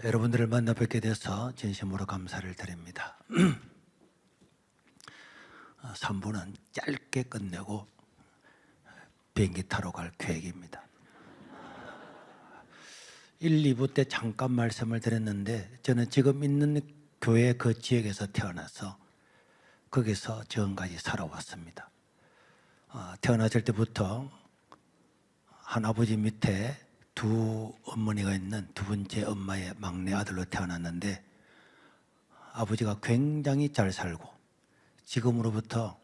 여러분들을 만나 뵙게 돼서 진심으로 감사를 드립니다. 3부는 짧게 끝내고 비행기 타러 갈 계획입니다. 1, 2부 때 잠깐 말씀을 드렸는데 저는 지금 있는 교회 그 지역에서 태어나서 거기서 지금까지 살아왔습니다. 태어났을 때부터 한 아버지 밑에 두 어머니가 있는 두 번째 엄마의 막내 아들로 태어났는데 아버지가 굉장히 잘 살고 지금으로부터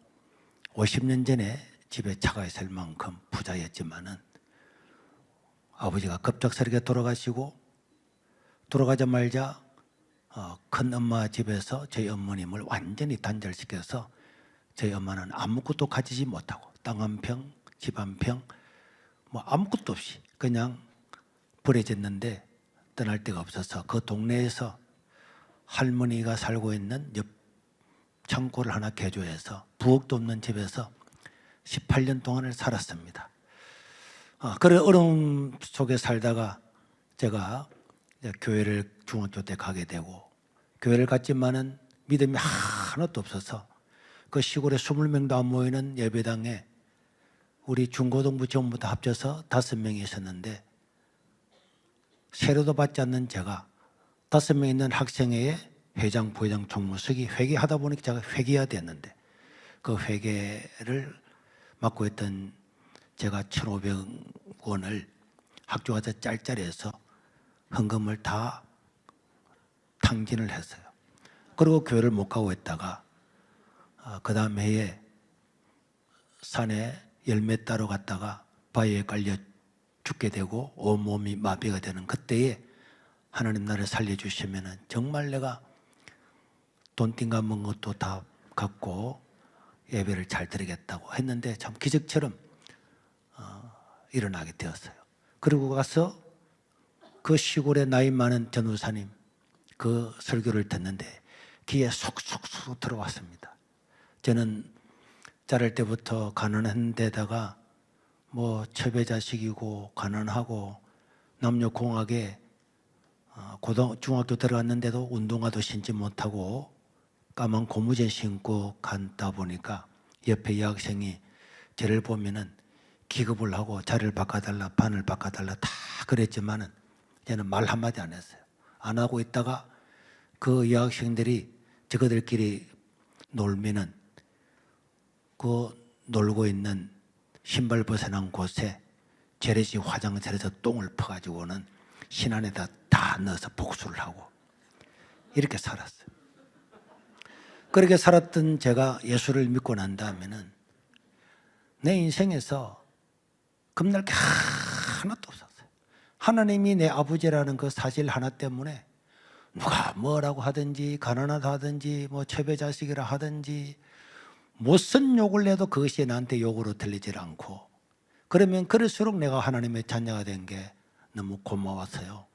50년 전에 집에 차가 있을 만큼 부자였지만은 아버지가 급작스럽게 돌아가시고 돌아가자마자 큰 엄마 집에서 저희 어머님을 완전히 단절시켜서 저희 엄마는 아무것도 가지지 못하고 땅 한 평, 집 한 평, 뭐 아무것도 없이 그냥 버려졌는데 떠날 데가 없어서 그 동네에서 할머니가 살고 있는 옆 창고를 하나 개조해서 부엌도 없는 집에서 18년 동안을 살았습니다. 그런 어려움 속에 살다가 제가 교회를 중학교 때 가게 되고 교회를 갔지만은 믿음이 하나도 없어서 그 시골에 20명도 안 모이는 예배당에 우리 중고등부 전부 다 합쳐서 5명이 있었는데 세례도 받지 않는 제가 5명 있는 학생회의 회장, 부회장, 총무석이 회계하다 보니까 제가 회계해야 됐는데 그 회계를 맡고 있던 제가 1,500원을 학교 가서 짤짤해서 헌금을 다 탕진을 했어요. 그리고 교회를 못 가고 있다가 그 다음 해에 산에 열매 따러 갔다가 바위에 깔려 죽게 되고 온몸이 마비가 되는 그때에 하나님 나를 살려주시면 정말 내가 돈 띵감은 것도 다 갖고 예배를 잘 드리겠다고 했는데 참 기적처럼 일어나게 되었어요. 그리고 가서 그 시골에 나이 많은 전우사님 그 설교를 듣는데 귀에 쏙쏙쏙 들어왔습니다. 저는 자랄 때부터 가난한 데다가 뭐 처배자식이고 가난하고 남녀공학에 중학교 들어갔는데도 운동화도 신지 못하고 까만 고무신 신고 갔다 보니까 옆에 여학생이 저를 보면은 기겁을 하고 자리를 바꿔달라 반을 바꿔달라 다 그랬지만은 저는 말 한마디 안 했어요. 안 하고 있다가 그 여학생들이 저거들끼리 놀면은 그 놀고 있는 신발 벗어난 곳에 재래식 화장실에서 똥을 퍼가지고는 신 안에다 다 넣어서 복수를 하고 이렇게 살았어요. 그렇게 살았던 제가 예수를 믿고 난 다음에는 내 인생에서 겁날 게 하나도 없었어요. 하나님이 내 아버지라는 그 사실 하나 때문에 누가 뭐라고 하든지 가난하다 하든지 뭐 처배자식이라 하든지 못쓴 욕을 내도 그것이 나한테 욕으로 들리질 않고 그러면 그럴수록 내가 하나님의 자녀가 된 게 너무 고마웠어요.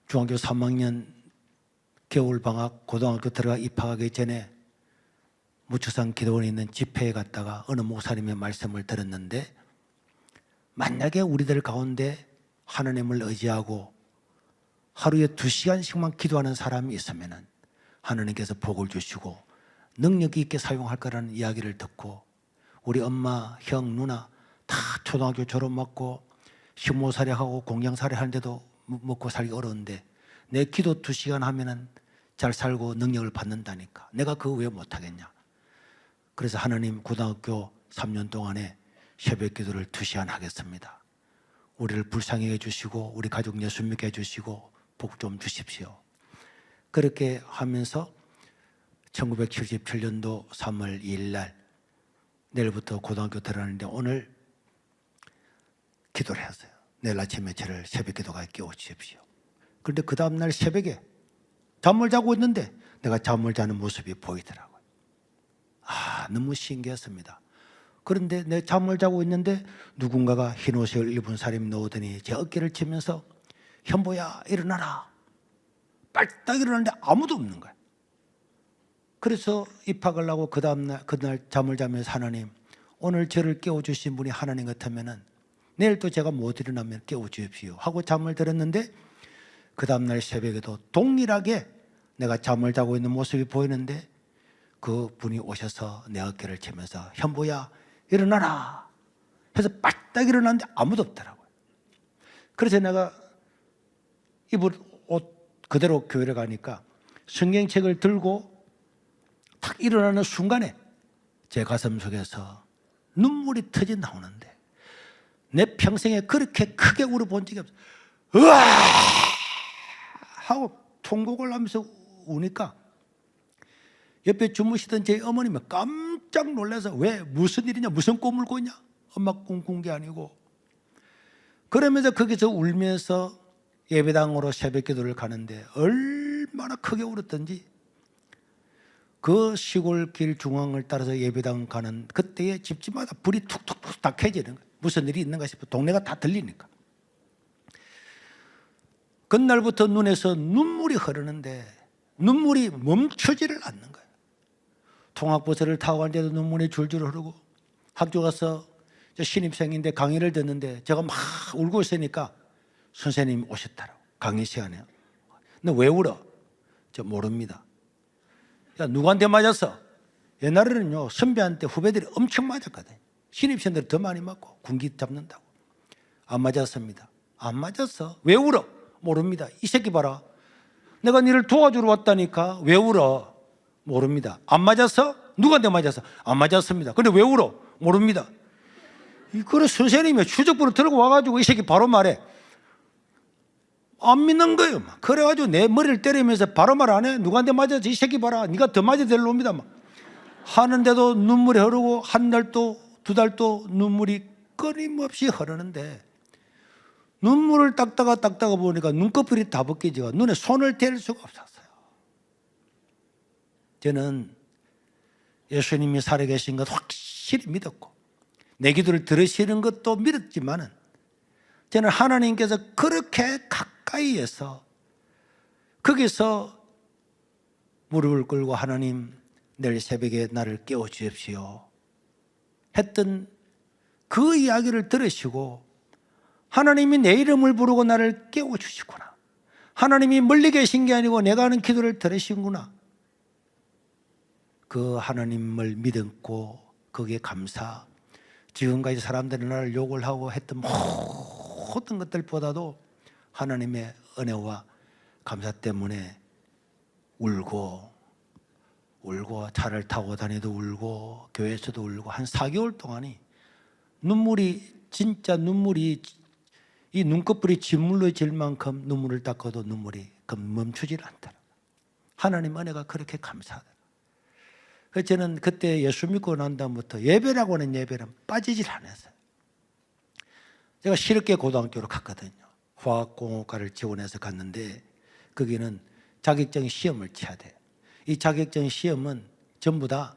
중학교 3학년 겨울방학 고등학교 들어가 입학하기 전에 무추산 기도원에 있는 집회에 갔다가 어느 목사님의 말씀을 들었는데 만약에 우리들 가운데 하나님을 의지하고 하루에 2시간씩만 기도하는 사람이 있으면 하나님께서 복을 주시고 능력 있게 사용할 거라는 이야기를 듣고 우리 엄마, 형, 누나 다 초등학교 졸업 맞고 식모살이 하고 공장살이 하는데도 먹고 살기 어려운데 내 기도 2시간 하면은 잘 살고 능력을 받는다니까 내가 그거 왜 못하겠냐. 그래서 하나님 고등학교 3년 동안에 새벽 기도를 2시간 하겠습니다. 우리를 불쌍히 해주시고 우리 가족 예수 믿게 해주시고 복 좀 주십시오. 그렇게 하면서 1977년도 3월 2일 날 내일부터 고등학교 들어가는데 오늘 기도를 했어요. 내일 아침에 저를 새벽 기도가 깨워주십시오. 그런데 그 다음날 새벽에 잠을 자고 있는데 내가 잠을 자는 모습이 보이더라고요. 너무 신기했습니다. 그런데 내 잠을 자고 있는데 누군가가 흰 옷을 입은 사람이 나오더니 제 어깨를 치면서 현보야 일어나라. 빨딱 일어나는데 아무도 없는 거예요. 그래서 입학을 하고 그날 잠을 자면서 하나님 오늘 저를 깨워주신 분이 하나님 같으면은 내일 또 제가 못 일어나면 깨워주십시오 하고 잠을 들었는데 그 다음날 새벽에도 동일하게 내가 잠을 자고 있는 모습이 보이는데 그 분이 오셔서 내 어깨를 치면서 현보야 일어나라 해서 빨딱 일어났는데 아무도 없더라고요. 그래서 내가 입을 옷 그대로 교회를 가니까 성경책을 들고 탁 일어나는 순간에 제 가슴 속에서 눈물이 터져 나오는데 내 평생에 그렇게 크게 울어본 적이 없어요. 으아! 하고 통곡을 하면서 우니까 옆에 주무시던 제 어머님이 깜짝 놀라서 왜 무슨 일이냐 무슨 꿈을 꿨냐 엄마 꿈 꾼 게 아니고 그러면서 거기서 울면서 예배당으로 새벽 기도를 가는데 얼마나 크게 울었던지 그 시골길 중앙을 따라서 예배당 가는 그때에 집집마다 불이 툭툭툭 다 켜지는 거예요. 무슨 일이 있는가 싶어 동네가 다 들리니까 그날부터 눈에서 눈물이 흐르는데 눈물이 멈추지를 않는 거예요. 통학버스를 타고 가는데도 눈물이 줄줄 흐르고 학교 가서 신입생인데 강의를 듣는데 제가 막 울고 있으니까 선생님이 오셨더라고. 강의 시간에. 너 왜 울어? 저 모릅니다. 야, 누구한테 맞았어? 옛날에는요 선배한테 후배들이 엄청 맞았거든요. 신입생들이 더 많이 맞고 군기 잡는다고. 안 맞았습니다. 안 맞았어. 왜 울어? 모릅니다. 이 새끼 봐라. 내가 너를 도와주러 왔다니까. 왜 울어? 모릅니다. 안 맞았어? 누구한테 맞았어? 안 맞았습니다. 근데 왜 울어? 모릅니다. 그래 선생님이 추적부를 들고 와가지고 이 새끼 바로 말해. 안 믿는 거예요. 그래가지고 내 머리를 때리면서 바로 말 안 해. 누구한테 맞았지? 이 새끼 봐라. 네가 더 맞아야 될 놈이다. 하는데도 눈물이 흐르고 한 달도 두 달도 눈물이 끊임없이 흐르는데 눈물을 닦다가 보니까 눈꺼풀이 다 벗기지가 눈에 손을 댈 수가 없었어요. 저는 예수님이 살아계신 것 확실히 믿었고 내 기도를 들으시는 것도 믿었지만은 저는 하나님께서 그렇게 가까이에서 거기서 무릎을 꿇고 하나님 내일 새벽에 나를 깨워주십시오 했던 그 이야기를 들으시고 하나님이 내 이름을 부르고 나를 깨워주시구나. 하나님이 멀리 계신 게 아니고 내가 하는 기도를 들으시구나. 그 하나님을 믿고 거기에 감사. 지금까지 사람들이 나를 욕을 하고 했던 모든 것들보다도 하나님의 은혜와 감사 때문에 울고 차를 타고 다니도 울고 교회에서도 울고 한 4개월 동안이 진짜 눈물이 이 눈꺼풀이 짓물러질 만큼 눈물을 닦아도 눈물이 멈추질 않더라. 하나님 은혜가 그렇게 감사하더라. 그래서 저는 그때 예수 믿고 난 다음부터 예배라고 하는 예배는 빠지질 않았어요. 제가 실업계 고등학교로 갔거든요. 화학공업과를 지원해서 갔는데 거기는 자격증 시험을 쳐야 돼요. 이 자격증 시험은 전부 다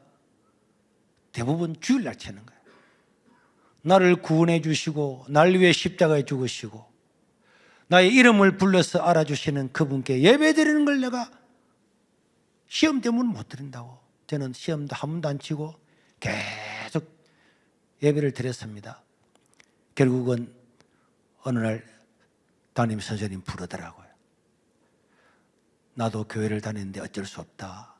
대부분 주일날 치는 거예요. 나를 구원해 주시고 날 위해 십자가에 죽으시고 나의 이름을 불러서 알아주시는 그분께 예배 드리는 걸 내가 시험 때문에 못 드린다고. 저는 시험도 한 번도 안 치고 계속 예배를 드렸습니다. 결국은 어느 날 담임 선생님 부르더라고요. 나도 교회를 다니는데 어쩔 수 없다.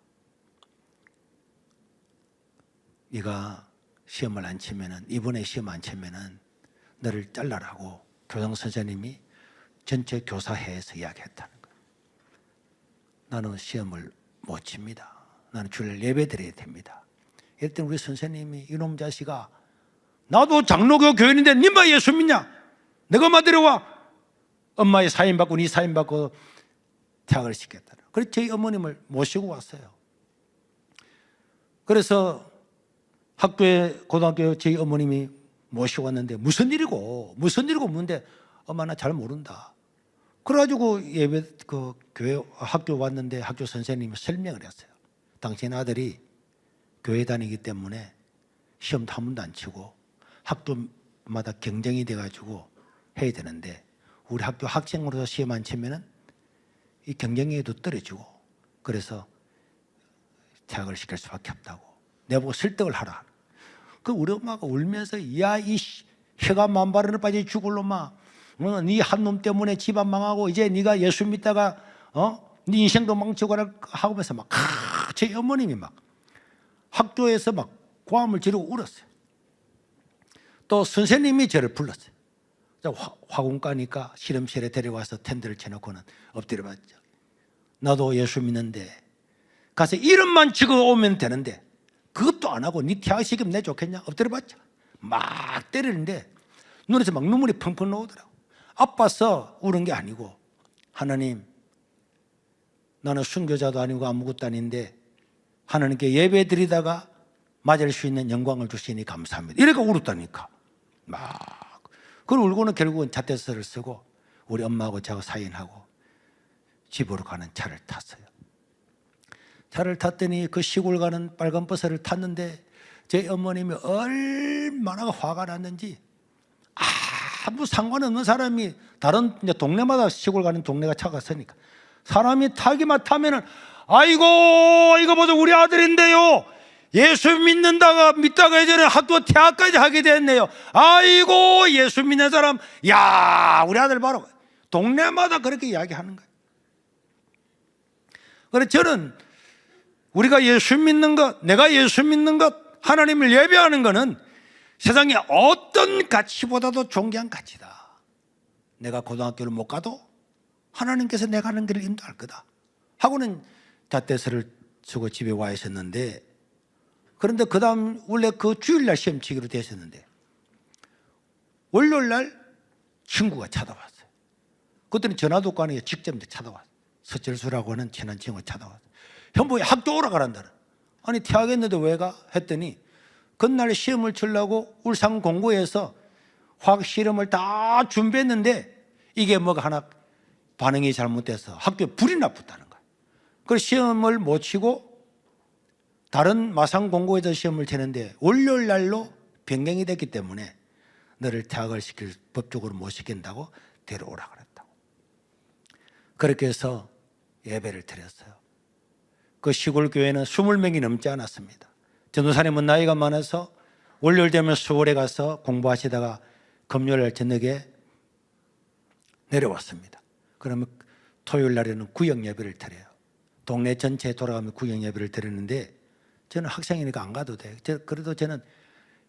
네가 시험을 안 치면은 이번에 시험 안 치면은 너를 잘라라고 교장 선생님이 전체 교사회에서 이야기했다는 거예요. 나는 시험을 못 칩니다. 나는 주일 예배 드려야 됩니다. 이랬더니 우리 선생님이 이놈 자식아 나도 장로교 교인인데 니마 예수 믿냐? 내가 맞으려와. 엄마의 사인 받고 네 사인 받고 퇴학을 시켰다. 그래서 저희 어머님을 모시고 왔어요. 그래서 학교에 고등학교 저희 어머님이 모시고 왔는데 무슨 일이고 묻는데 엄마 나 잘 모른다. 그래가지고 예배 교회 학교 왔는데 학교 선생님이 설명을 했어요. 당신 아들이 교회 다니기 때문에 시험도 한 번도 안 치고 학교마다 경쟁이 돼가지고 해야 되는데 우리 학교 학생으로서 시험 안 치면은 이 경쟁에도 떨어지고 그래서 퇴학을 시킬 수밖에 없다고. 내보고 설득을 하라. 그 우리 엄마가 울면서 야 이 혀가 만발을 빠져 죽을 놈아 네 한 놈 때문에 집안 망하고 이제 네가 예수 믿다가 네 인생도 망치고 하면서 막 제 어머님이 막 학교에서 막 고함을 지르고 울었어요. 또 선생님이 저를 불렀어요. 화공 가니까 실험실에 데려와서 텐트를 쳐놓고는 엎드려 봤죠. 나도 예수 믿는데 가서 이름만 적어오면 되는데 그것도 안 하고 네 퇴학시키면 내 좋겠냐? 엎드려 봤죠. 막 때리는데 눈에서 막 눈물이 펑펑 나오더라고. 아파서 우는 게 아니고, 하나님, 나는 순교자도 아니고 아무것도 아닌데 하나님께 예배 드리다가 맞을 수 있는 영광을 주시니 감사합니다. 이래가 울었다니까. 막. 그걸 울고는 결국은 자퇴서를 쓰고 우리 엄마하고 저하고 사인하고 집으로 가는 차를 탔어요. 차를 탔더니 그 시골 가는 빨간 버스를 탔는데 제 어머님이 얼마나 화가 났는지, 아무 상관없는 사람이 다른 동네마다 시골 가는 동네가 차가 서니까 사람이 타기만 타면은 아이고 이거 보자 우리 아들인데요 예수 믿다가 이제는 학교 퇴학까지 하게 됐네요. 아이고 예수 믿는 사람, 야 우리 아들 바로 동네마다 그렇게 이야기하는 거예요. 그래서 저는 우리가 예수 믿는 것, 내가 예수 믿는 것, 하나님을 예배하는 것은 세상의 어떤 가치보다도 존귀한 가치다. 내가 고등학교를 못 가도 하나님께서 내가 가는 길을 인도할 거다 하고는 잣대서를 쓰고 집에 와 있었는데, 그런데 그 다음 원래 그 주일날 시험 치기로 되셨는데 월요일날 친구가 찾아왔어요. 그때는 전화도 없고 하니까 직접 찾아왔어요. 서철수라고 하는 친한 친구가 찾아왔어요. 현보에 학교 오라 가란다는. 아니 퇴학했는데 왜 가? 했더니 그날 시험을 치려고 울산 공고에서 화학 실험을 다 준비했는데 이게 뭐가 하나 반응이 잘못돼서 학교에 불이 나쁘다는 거예요. 그래서 시험을 못 치고 다른 마산 공고에서 시험을 치는데 월요일 날로 변경이 됐기 때문에 너를 퇴학을 시킬, 법적으로 못 시킨다고 데려오라 그랬다고. 그렇게 해서 예배를 드렸어요. 그 시골 교회는 20명이 넘지 않았습니다. 전도사님은 나이가 많아서 월요일 되면 서울에 가서 공부하시다가 금요일 저녁에 내려왔습니다. 그러면 토요일 날에는 구역 예배를 드려요. 동네 전체에 돌아가면 구역 예배를 드리는데 저는 학생이니까 안 가도 돼요. 그래도 저는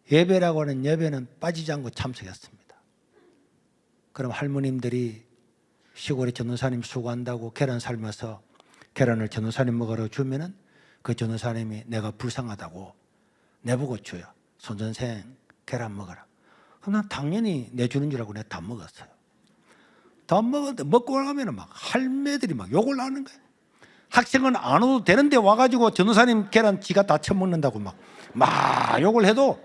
예배라고 하는 예배는 빠지지 않고 참석했습니다. 그럼 할머님들이 시골에 전도사님 수고한다고 계란 삶아서 계란을 전도사님 먹으러 주면은 그 전도사님이 내가 불쌍하다고 내보고 줘요. 손선생 계란 먹어라. 그럼 난 당연히 내주는 줄 알고 내가 다 먹었어요. 다 먹었는데 먹고 나가면 막 할매들이 막 욕을 하는 거예요. 학생은 안 와도 되는데 와가지고 전도사님 계란 지가 다 처먹는다고 막 욕을 해도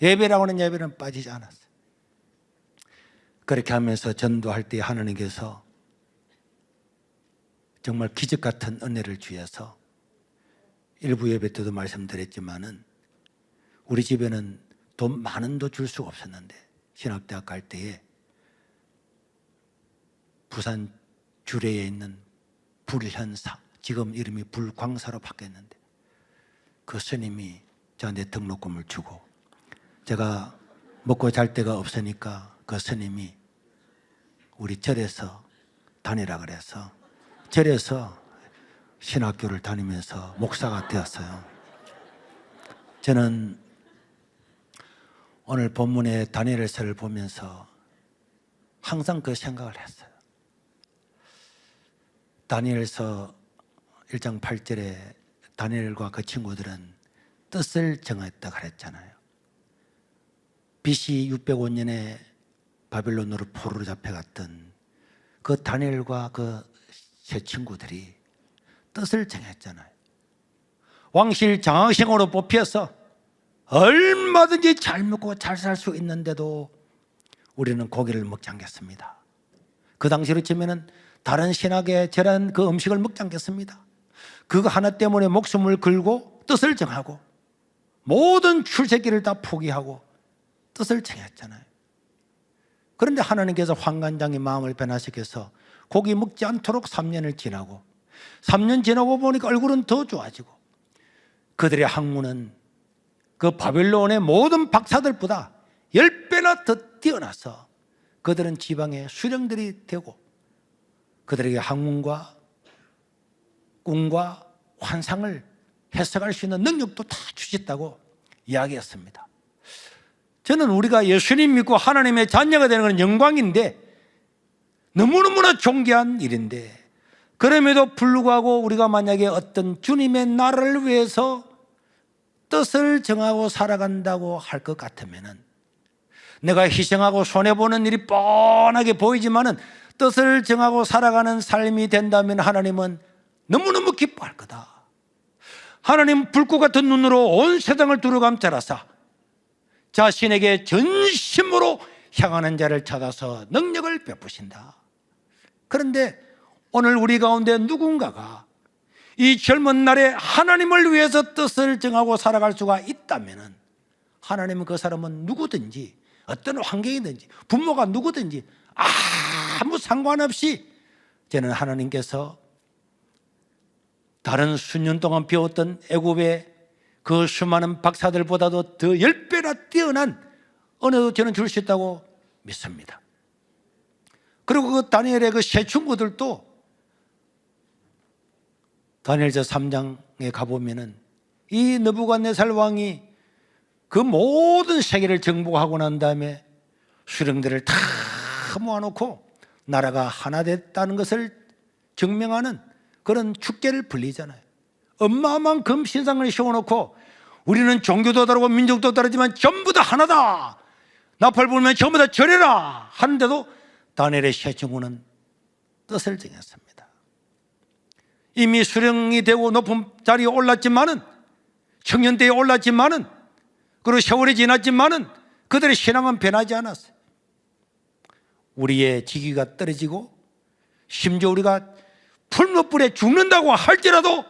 예배라고 하는 예배는 빠지지 않았어요. 그렇게 하면서 전도할 때 하나님께서 정말 기적 같은 은혜를 주셔서 일부 예배 때도 말씀드렸지만은 우리 집에는 돈 많은 돈 줄 수가 없었는데 신학대학 갈 때에 부산 주례에 있는 불현사, 지금 이름이 불광사로 바뀌었는데 그 스님이 저한테 등록금을 주고 제가 먹고 잘 데가 없으니까 그 스님이 우리 절에서 다니라 그래서 절에서 신학교를 다니면서 목사가 되었어요. 저는 오늘 본문의 다니엘서를 보면서 항상 그 생각을 했어요. 다니엘서 1장 8절에 다니엘과 그 친구들은 뜻을 정했다 그랬잖아요. BC 605년에 바빌론으로 포로로 잡혀갔던 그 다니엘과 그 세 친구들이 뜻을 정했잖아요. 왕실 장학생으로 뽑혀서 얼마든지 잘 먹고 잘 살 수 있는데도 우리는 고기를 먹지 않겠습니다. 그 당시로 치면은 다른 신학에 절한 그 음식을 먹지 않겠습니다. 그거 하나 때문에 목숨을 걸고 뜻을 정하고 모든 출세길을 다 포기하고 뜻을 정했잖아요. 그런데 하나님께서 환관장의 마음을 변화시켜서 고기 먹지 않도록 3년을 지나고 3년 지나고 보니까 얼굴은 더 좋아지고 그들의 학문은 그 바빌론의 모든 박사들보다 10배나 더 뛰어나서 그들은 지방의 수령들이 되고 그들에게 학문과 꿈과 환상을 해석할 수 있는 능력도 다 주셨다고 이야기했습니다. 저는 우리가 예수님 믿고 하나님의 자녀가 되는 건 영광인데 너무너무나 존귀한 일인데 그럼에도 불구하고 우리가 만약에 어떤 주님의 나라를 위해서 뜻을 정하고 살아간다고 할 것 같으면은 내가 희생하고 손해보는 일이 뻔하게 보이지만은 뜻을 정하고 살아가는 삶이 된다면 하나님은 너무너무 기뻐할 거다. 하나님 불꽃 같은 눈으로 온 세상을 두루감싸라사 자신에게 전심으로 향하는 자를 찾아서 능력을 베푸신다. 그런데 오늘 우리 가운데 누군가가 이 젊은 날에 하나님을 위해서 뜻을 정하고 살아갈 수가 있다면 하나님은 그 사람은 누구든지 어떤 환경이든지 부모가 누구든지 아무 상관없이 저는 하나님께서 다른 수년 동안 배웠던 애굽의 그 수많은 박사들보다도 더 10배나 뛰어난 은혜도 저는 줄 수 있다고 믿습니다. 그리고 그 다니엘의 그 세 친구들도 다니엘서 3장에 가보면은 이 느부갓네살 왕이 그 모든 세계를 정복하고 난 다음에 수령들을 다 모아놓고 나라가 하나 됐다는 것을 증명하는 그런 축제를 벌리잖아요. 어마어마한 신상을 세워놓고 우리는 종교도 다르고 민족도 다르지만 전부 다 하나다. 나팔 불면 전부 다 절해라 하는데도 다니엘의 세 친구는 뜻을 정했습니다. 이미 수령이 되고 높은 자리에 올랐지만은 청년대에 올랐지만은 그리고 세월이 지났지만은 그들의 신앙은 변하지 않았어요. 우리의 직위가 떨어지고 심지어 우리가 풀무불에 죽는다고 할지라도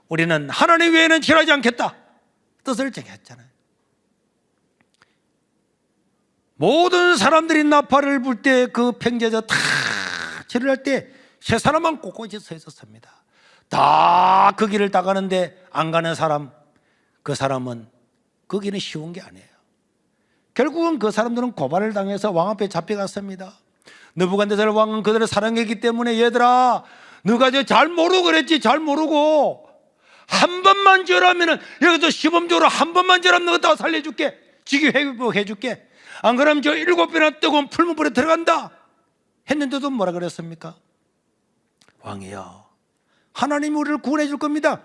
우리는 하나님 외에는 절하지 않겠다 뜻을 정했잖아요. 모든 사람들이 나팔을 불 때 그 평지에서 다 절을 할 때 세 사람만 꼿꼿이 서 있었습니다. 다 그 길을 다 가는데 안 가는 사람, 그 사람은 그 길은 쉬운 게 아니에요. 결국은 그 사람들은 고발을 당해서 왕 앞에 잡혀갔습니다. 느부갓네살 왕은 그들을 사랑했기 때문에 얘들아 너가 잘 모르고 그랬지. 잘 모르고 한 번만 절하면은 여기서 시범적으로 한 번만 절하면 너가 다 살려줄게. 직위 회복해줄게. 안 그러면 저 7배나 뜨거운 풀무불에 들어간다 했는데도 뭐라 그랬습니까? 왕이여 하나님이 우리를 구원해 줄 겁니다.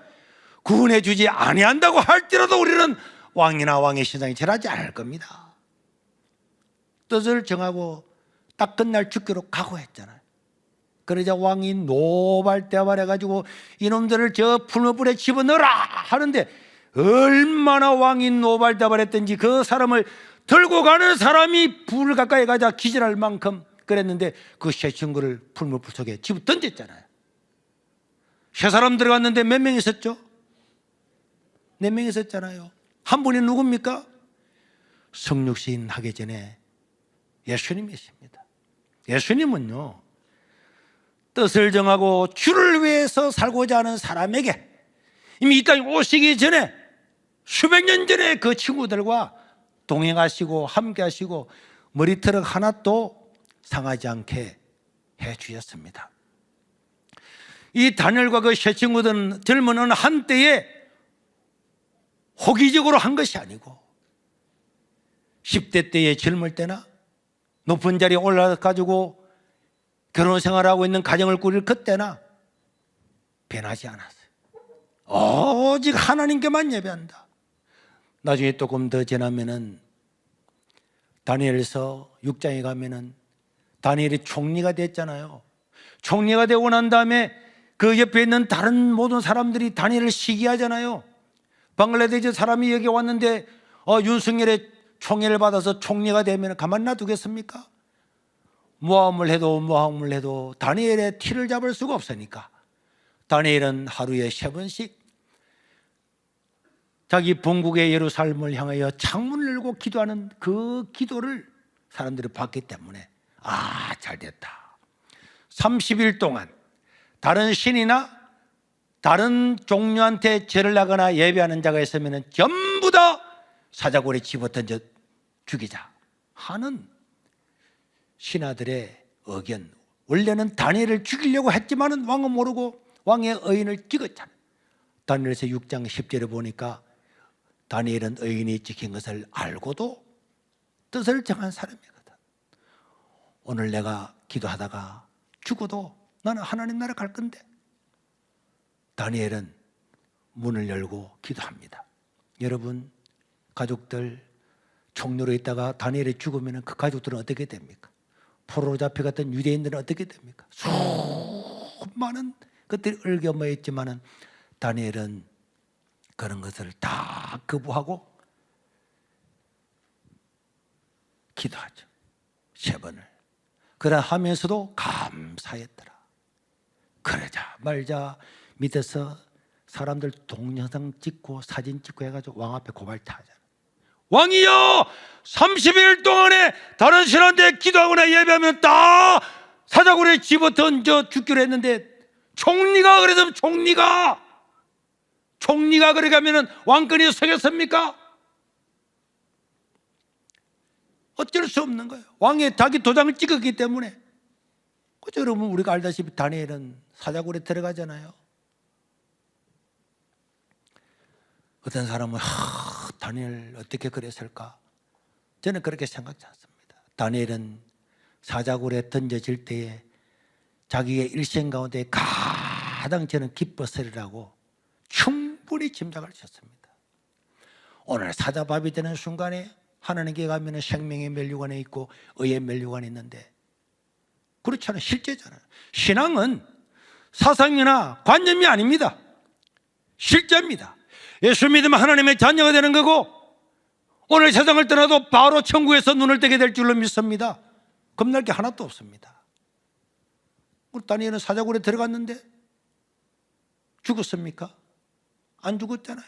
구원해 주지 아니한다고 할지라도 우리는 왕이나 왕의 신상이 절하지 않을 겁니다. 뜻을 정하고 딱 끝날 죽기로 각오했잖아요. 그러자 왕이 노발대발해가지고 이놈들을 저 풀무불에 집어넣어라 하는데 얼마나 왕이 노발대발했던지 그 사람을 들고 가는 사람이 불 가까이 가자 기절할 만큼 그랬는데 그 세 친구를 풀무불 속에 집어 던졌잖아요. 세 사람 들어갔는데 몇 명 있었죠? 4명 있었잖아요. 한 분이 누굽니까? 성육신 하기 전에 예수님이십니다. 예수님은요 뜻을 정하고 주를 위해서 살고자 하는 사람에게 이미 이 땅에 오시기 전에 수백 년 전에 그 친구들과 동행하시고 함께 하시고 머리털 하나도 상하지 않게 해 주셨습니다. 이 다니엘과 그 세 친구들은 젊은 어느 한때에 호기적으로 한 것이 아니고 10대 때에 젊을 때나 높은 자리에 올라가지고 결혼 생활하고 있는 가정을 꾸릴 그때나 변하지 않았어요. 오직 하나님께만 예배한다. 나중에 조금 더 지나면은 다니엘서 6장에 가면은 다니엘이 총리가 됐잖아요. 총리가 되고 난 다음에 그 옆에 있는 다른 모든 사람들이 다니엘을 시기하잖아요. 방글라데시 사람이 여기 왔는데 윤석열의 총애를 받아서 총리가 되면 가만 놔두겠습니까? 모함을 해도 다니엘의 티를 잡을 수가 없으니까 다니엘은 하루에 3번씩 자기 본국의 예루살렘을 향하여 창문을 열고 기도하는 그 기도를 사람들이 봤기 때문에 잘됐다. 30일 동안 다른 신이나 다른 종류한테 절을 하거나 예배하는 자가 있으면 전부 다 사자굴에 집어던져 죽이자 하는 신하들의 의견, 원래는 다니엘을 죽이려고 했지만은 왕은 모르고 왕의 의인을 찍었잖아요. 다니엘서 6장 10절에 보니까 다니엘은 의인이 찍힌 것을 알고도 뜻을 정한 사람이거든. 오늘 내가 기도하다가 죽어도 나는 하나님 나라 갈 건데, 다니엘은 문을 열고 기도합니다. 여러분, 가족들 총리로 있다가 다니엘이 죽으면 그 가족들은 어떻게 됩니까? 포로로 잡혀갔던 유대인들은 어떻게 됩니까? 수많은 것들이 얽혀모 있지만은 다니엘은 그런 것을 다 거부하고 기도하죠. 3번을. 그러나 하면서도 감사했더라. 그러자 말자 밑에서 사람들 동영상 찍고 사진 찍고 해가지고 왕 앞에 고발타하잖아. 왕이여, 30일 동안에 다른 신한테 기도하거나 예배하면 다 사자굴에 집어던져 죽기로 했는데, 총리가 그래서 총리가 그래 가면은 왕권이 서겠습니까? 어쩔 수 없는 거예요. 왕의 자기 도장을 찍었기 때문에. 그죠? 여러분, 우리가 알다시피 다니엘은 사자굴에 들어가잖아요. 어떤 사람은 다니엘 어떻게 그랬을까? 저는 그렇게 생각지 않습니다. 다니엘은 사자굴에 던져질 때에 자기의 일생 가운데 가장 저는 기뻤으리라고 충분히 짐작을 했습니다. 오늘 사자밥이 되는 순간에 하나님께 가면 생명의 면류관에 있고 의의 면류관에 있는데, 그렇잖아요. 실제잖아요. 신앙은 사상이나 관념이 아닙니다. 실제입니다. 예수 믿으면 하나님의 자녀가 되는 거고, 오늘 세상을 떠나도 바로 천국에서 눈을 뜨게 될 줄로 믿습니다. 겁날 게 하나도 없습니다. 다니엘은 사자굴에 들어갔는데 죽었습니까? 안 죽었잖아요.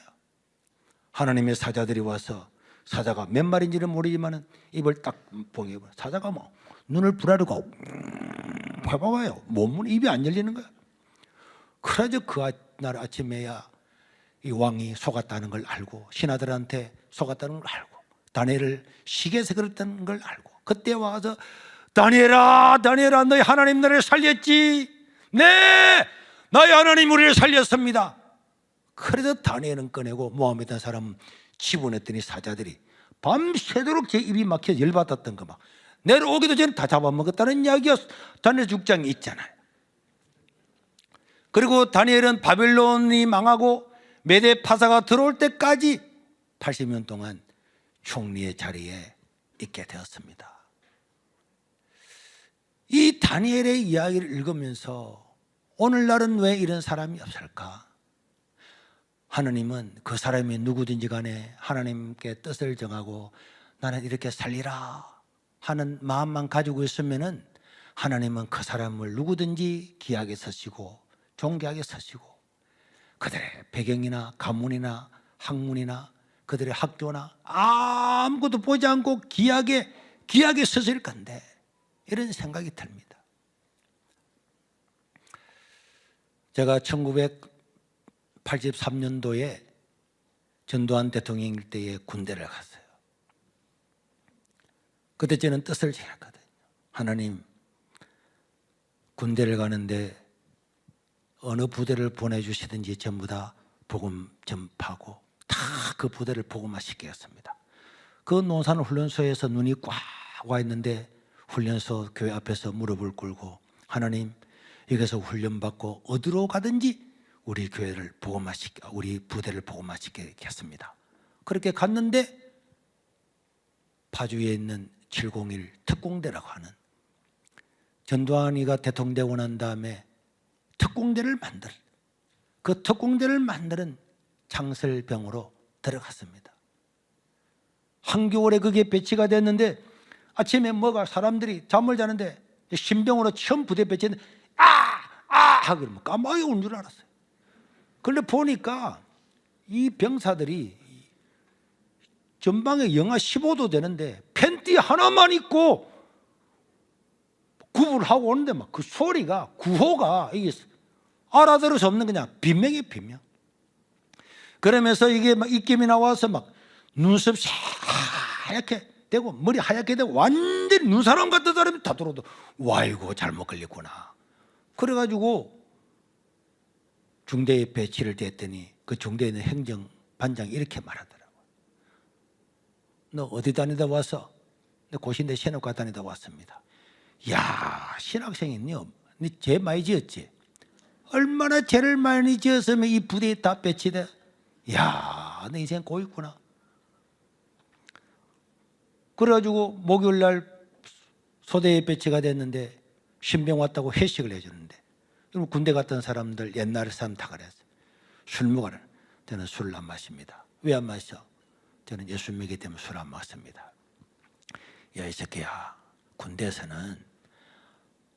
하나님의 사자들이 와서, 사자가 몇 마리인지는 모르지만 입을 딱 보게, 사자가 뭐 눈을 부라르고 해봐봐요. 몸은 입이 안 열리는 거야. 그래서 그날 아침에야 이 왕이 속았다는 걸 알고, 신하들한테 속았다는 걸 알고, 다니엘을 시기해서 그랬다는 걸 알고, 그때 와서 다니엘아, 다니엘아, 너희 하나님 나라를 살렸지? 네, 너희 하나님 우리를 살렸습니다. 그래서 다니엘은 꺼내고 모함했던 사람은 집어냈더니 사자들이 밤새도록 제 입이 막혀 열받았던 거 막 내려오기도 전에 다 잡아먹었다는 이야기가 다니엘 6장에 있잖아요. 그리고 다니엘은 바빌론이 망하고 메대 파사가 들어올 때까지 80년 동안 총리의 자리에 있게 되었습니다. 이 다니엘의 이야기를 읽으면서 오늘날은 왜 이런 사람이 없을까? 하나님은 그 사람이 누구든지 간에 하나님께 뜻을 정하고 나는 이렇게 살리라 하는 마음만 가지고 있으면은 하나님은 그 사람을 누구든지 귀하게 쓰시고 존귀하게 쓰시고 그들의 배경이나 가문이나 학문이나 그들의 학교나 아무것도 보지 않고 귀하게 쓰실 건데, 이런 생각이 듭니다. 제가 1983년도에 전두환 대통령일 때에 군대를 갔어요. 그때 저는 뜻을 정했거든요. 하나님, 군대를 가는데 어느 부대를 보내주시든지 전부 다 복음 전파하고 다 그 부대를 복음화시키겠습니다. 그 논산훈련소에서 눈이 꽉 와 있는데 훈련소 교회 앞에서 무릎을 꿇고, 하나님, 여기서 훈련받고 어디로 가든지 우리 교회를 복음화시켜, 우리 부대를 복음화시키겠습니다. 그렇게 갔는데 파주에 있는 701 특공대라고 하는, 전두환이가 대통령 되고 난 다음에 특공대를 그 특공대를 만드는 장설병으로 들어갔습니다. 한겨울에 그게 배치가 됐는데 아침에 사람들이 잠을 자는데 신병으로 처음 부대 배치했는데 하고 까마귀 온 줄 알았어요. 그런데 보니까 이 병사들이 전방에 영하 15도 되는데 팬티 하나만 입고 구부를 하고 오는데 막 그 소리가, 구호가 이게 알아들을 수 없는 그냥 비명이 비명. 그러면서 이게 막 입김이 나와서 막 눈썹 하얗게 되고 머리 하얗게 되고 완전 완전히 눈사람 같은 사람이 다 들어오도 와 이거 잘못 걸렸구나. 그래가지고 중대에 배치를 됐더니 그 중대에 있는 행정반장이 이렇게 말하더라고. 너 어디 다니다 왔어? 내 고신대 신학과 다니다 왔습니다. 야, 신학생이니 죄 많이 지었지? 얼마나 죄를 많이 지었으면 이 부대에 다 배치돼? 야, 너 인생 고있구나. 그래가지고 목요일 날 소대에 배치가 됐는데 신병 왔다고 회식을 해주는데, 그럼 군대 갔던 사람들 옛날 사람 다 그랬어요. 술 먹어라. 저는 술을 안 마십니다. 왜 안 마셔? 저는 예수 믿기 때문에 술 안 마십니다. 야, 이 새끼야, 군대에서는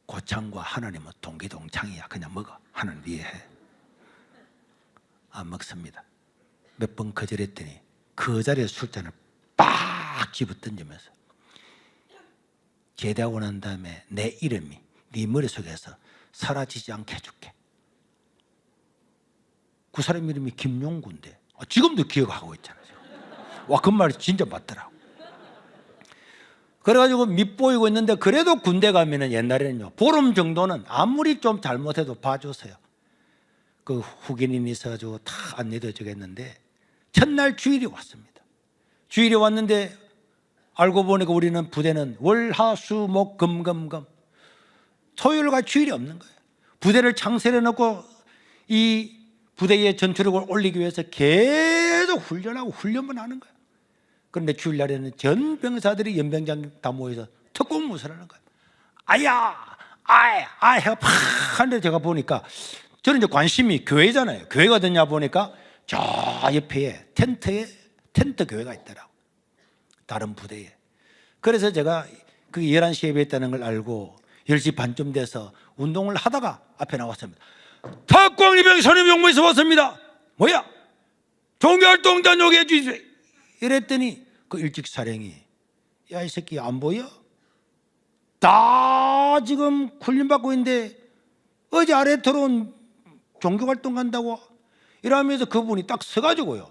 고창과 하나님은 동기동창이야. 그냥 먹어. 하나님 이해해. 안 먹습니다. 몇 번 거절했더니 그 자리에 술잔을 빡 집어 던지면서 제대하고 난 다음에 내 이름이 네 머릿속에서 사라지지 않게 해줄게. 그 사람 이름이 김용구인데 지금도 기억하고 있잖아요. 와, 그 말이 진짜 맞더라고. 그래가지고 밑보이고 있는데, 그래도 군대 가면은 옛날에는요, 보름 정도는 아무리 좀 잘못해도 봐주세요. 그 후견인이 있어가지고 다 안내도 주겠는데, 첫날 주일이 왔습니다. 주일이 왔는데 알고 보니까 우리는 부대는 월, 화, 수, 목, 금, 토요일과 주일이 없는 거예요. 부대를 창설해 놓고 이 부대의 전투력을 올리기 위해서 계속 훈련하고 훈련만 하는 거예요. 그런데 주일날에는 전 병사들이 연병장 다 모여서 특공무술 하는 거예요. 아야, 해가 팍 하는데 제가 보니까 저는 이제 관심이 교회잖아요. 교회가 어디냐 보니까 저 옆에 텐트 교회가 있더라고. 다른 부대에. 그래서 제가 그게 11시에 예배했다는 걸 알고 10시 반쯤 돼서 운동을 하다가 앞에 나왔습니다. 탁광이병 선임 용무에서 왔습니다. 뭐야? 종교활동단 여기 해주세요. 이랬더니 그 일찍 사령이, 야, 이 새끼 안 보여? 다 지금 훈련받고 있는데 어제 아래 들어온 종교활동 간다고? 이러면서 그분이 딱 서가지고요,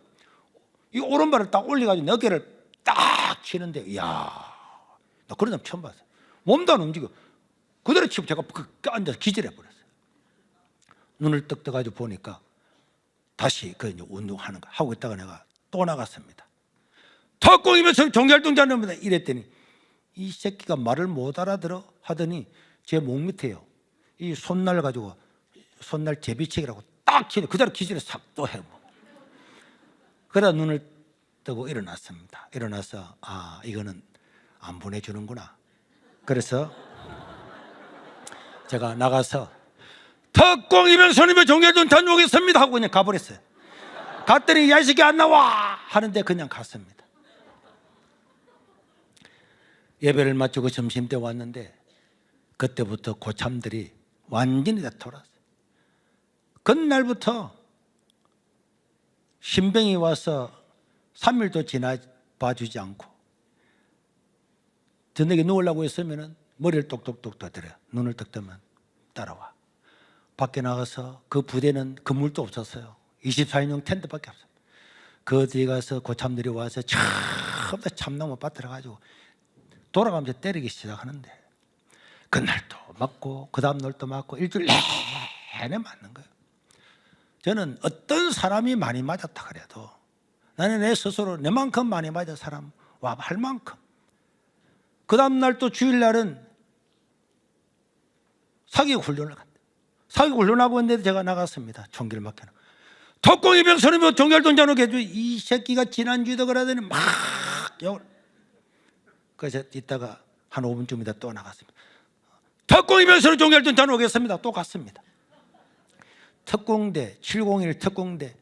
이 오른발을 딱 올려가지고 어깨를 딱 치는데, 이야, 나 그런 사람 처음 봤어요. 몸도 안 움직여. 그대로 치고 제가 앉아서 기절해버렸어요. 눈을 떡 떠가지고 보니까 다시 그 운동하는 거 하고 있다가 내가 또 나갔습니다. 턱공이면서 종교활동자입니다. 이랬더니 이 새끼가 말을 못 알아들어 하더니 제 목 밑에요, 이 손날 가지고 손날 제비치기라고 딱 치네. 그대로 기절에 싹 또 해보. 그러다 눈을 뜨고 일어났습니다. 일어나서 이거는 안 보내주는구나. 그래서 제가 나가서 턱공이면 손이면 종교활동 다녀오겠습니다 하고 그냥 가버렸어요. 갔더니 야, 이 새끼 안 나와 하는데 그냥 갔습니다. 예배를 마치고 점심때 왔는데 그때부터 고참들이 완전히 다 돌았어요. 그날부터 신병이 와서 3일도 지나봐주지 않고 저녁에 누우려고 했으면 머리를 똑똑똑 떠들어요. 눈을 떡 뜨면 따라와. 밖에 나가서 그 부대는 건물도 없었어요. 24인용 텐트밖에 없어요. 그 뒤에 가서 고참들이 와서 처음 다 참나무 밭에 가지고 돌아가면서 때리기 시작하는데 그날도 맞고 그 다음 날도 맞고 일주일 내내 맞는 거예요. 저는 어떤 사람이 많이 맞았다 그래도 나는 내 스스로 내만큼 많이 맞은 사람 와 할 만큼. 그 다음 날 또 주일날은 사격 훈련을 간다. 사격 훈련하고 있는데 제가 나갔습니다. 총기를 맡겨놓고 턱공이 병선이면 종결동자로 해줘. 이 새끼가 지난주에도 그러더니 막 욕을. 그래서 이따가 한 5분쯤 있다 또 나갔습니다. 턱공이 병선이 종결동자로 오겠습니다. 또 갔습니다. 특공대 701 특공대.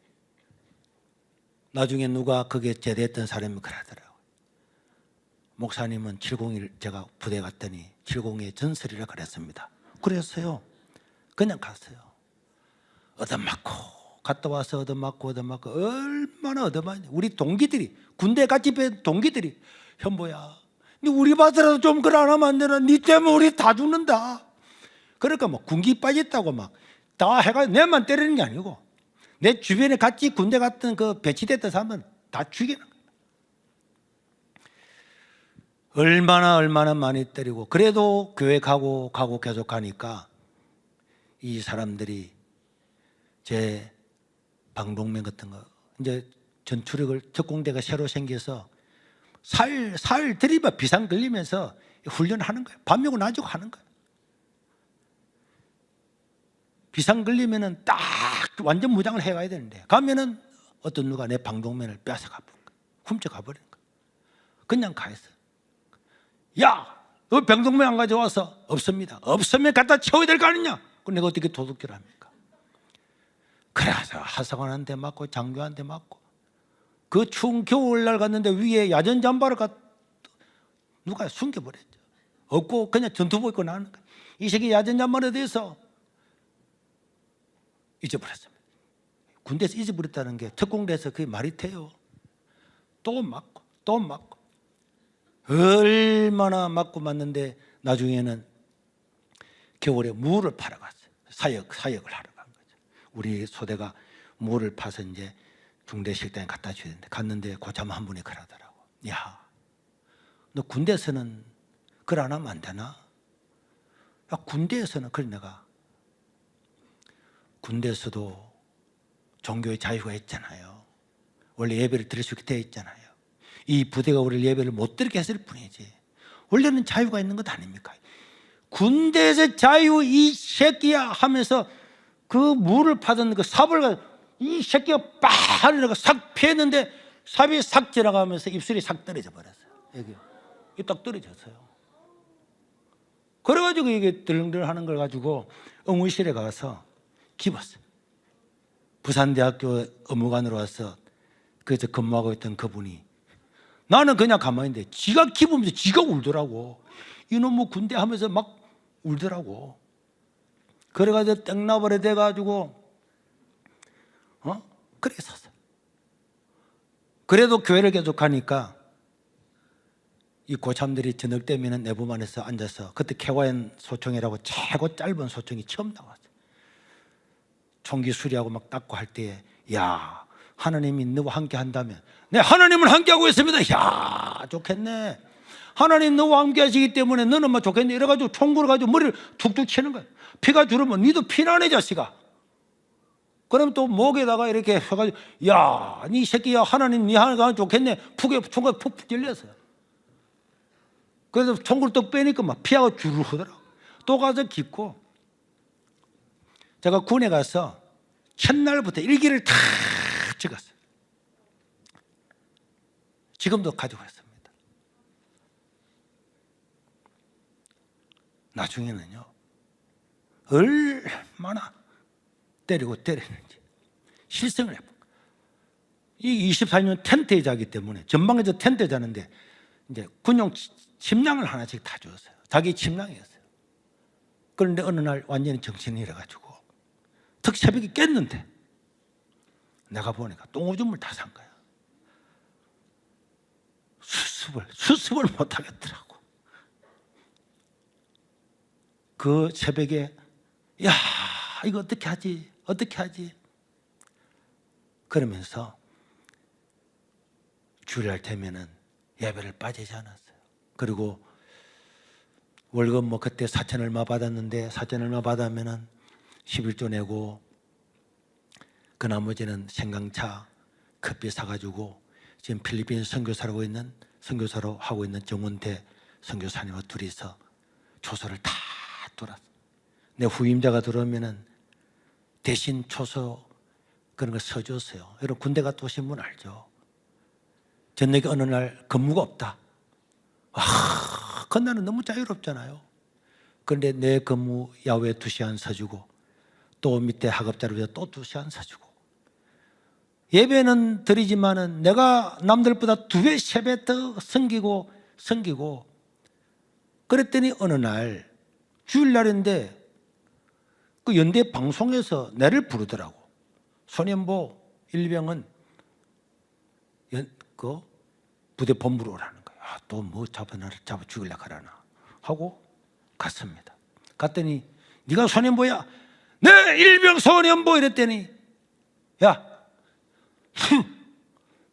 나중에 누가 그게 제대했던 사람이 그러더라고요. 목사님은 701 제가 부대 갔더니 702의 전설이라 그랬습니다. 그랬어요. 그냥 갔어요. 얻어맞고 갔다 와서 얻어맞고 얼마나 얻어맞냐. 우리 동기들이 군대 같이 뵌 동기들이 현보야 우리 받으라도 좀 그래 안 하면 안 되나. 니 때문에 우리 다 죽는다. 그러니까 뭐 군기 빠졌다고 막 다 해가 내만 때리는 게 아니고 내 주변에 같이 군대 갔던 그 배치됐던 사람은 다 죽이는 거야. 얼마나 많이 때리고, 그래도 교회 가고 계속 가니까 이 사람들이 제 방독면 같은 거, 이제 전투력을, 특공대가 새로 생겨서 살 들이봐 비상 걸리면서 훈련하는 거예요. 밤이고 낮이고 하는 거예요. 비상 걸리면은 딱 완전 무장을 해가야 되는데, 가면은 어떤 누가 내 방독면을 뺏어가 버린 거예요. 훔쳐가 버린 거예요. 그냥 가 있어요. 야, 너 병동면 안 가져와서? 없습니다. 없으면 갖다 채워야 될 거 아니냐? 그럼 내가 어떻게 도둑질 합니까? 그래서 하사관한테 맞고 장교한테 맞고, 그 추운 겨울날 갔는데 위에 야전 잠바를 누가 숨겨버렸죠. 없고 그냥 전투복 입고 나는 거예요. 이 새끼 야전 잠바를 어디서 잊어버렸습니다. 군대에서 잊어버렸다는 게 특공대에서 그게 말이 돼요. 또 맞고 또 맞고, 얼마나 맞고 맞는데 나중에는 겨울에 무를 파러 갔어요. 사역을 하러 간 거죠. 우리 소대가 무를 파서 이제 중대 식당에 갖다 줘야 되는데, 갔는데 고참 한 분이 그러더라고. 야, 너 군대에서는 그걸 안 하면 안 되나? 야, 군대에서는, 그래 내가 군대에서도 종교의 자유가 있잖아요. 원래 예배를 드릴 수 있게 되어 있잖아요. 이 부대가 우리 예배를 못 드리게 했을 뿐이지 원래는 자유가 있는 것 아닙니까? 군대에서 자유 이 새끼야 하면서 그 물을 파던 그 삽을 이 새끼가 빡 이러고 싹 피했는데 삽이 싹 지나가면서 입술이 싹 떨어져 버렸어요. 여기 딱 떨어졌어요. 그래가지고 이게 들렁들렁 하는 걸 가지고 의무실에 가서 기봤어요. 부산대학교 의무관으로 와서 그래서 근무하고 있던 그분이, 나는 그냥 가만히 있는데 지가 기부면서 지가 울더라고. 이놈 뭐 군대 하면서 막 울더라고. 그래가지고 땡나버려 돼가지고 그렇게 섰어요. 그래도 교회를 계속 가니까 이 고참들이 저녁 때면은 내부만에서 앉아서, 그때 KYN 소총이라고 최고 짧은 소총이 처음 나왔어요. 총기 수리하고 막 닦고 할 때에, 야, 하나님이 너와 함께 한다면, 네, 하나님은 함께 하고 있습니다. 야, 좋겠네. 하나님 너와 함께 하시기 때문에 너는 뭐 좋겠네. 이래가지고 총구를 가지고 머리를 툭툭 치는 거야. 피가 주르면 니도 피나네 자식아. 그럼 또 목에다가 이렇게 해가지고, 야, 니 새끼야, 하나님 니 하나가 좋겠네. 푹에 총구가 푹 찔렸어요. 그래서 총구를 또 빼니까 막 피하고 주르 하더라고. 또 가서 깃고, 제가 군에 가서 첫날부터 일기를 다 찍었어요. 지금도 가지고 있습니다. 나중에는요, 얼마나 때리는지 실성을 해본 거예요. 이 24년 텐트에 자기 때문에 전방에서 텐트에 자는데 이제 군용 침낭을 하나씩 다 줬어요. 자기 침낭이었어요. 그런데 어느 날 완전히 정신이 잃어가지고 턱 새벽에 깼는데 내가 보니까 똥오줌을 다 산 거야. 수습을 못 하겠더라고. 그 새벽에, 야, 이거 어떻게 하지? 그러면서 주일날 되면은 예배를 빠지지 않았어요. 그리고 월급 뭐 그때 4천 얼마 받았는데 4천 얼마 받으면은 11조 내고, 그 나머지는 생강차 커피 사가지고 지금 필리핀 선교사로 하고 있는 정원태 선교사님과 둘이서 초소를 다 돌았어요. 내 후임자가 들어오면은 대신 초소 그런 걸 써줬어요. 여러분 군대 갔다 오신 분 알죠? 저녁에 어느 날 근무가 없다. 그날은 너무 자유롭잖아요. 그런데 내 근무 야외 2시간 서주고, 또 밑에 학업자를 위해서 또 2시간 서주고, 예배는 드리지만은 내가 남들보다 2배, 3배 더 섬기고, 그랬더니 어느 날 주일날인데 그 연대 방송에서 나를 부르더라고. 소년보 일병은 그 부대 본부로 오라는 거예요. 또 뭐 잡아 죽이려고 하라나 하고 갔습니다. 갔더니 네가 소년보야? 네, 일병 소년보. 이랬더니 야,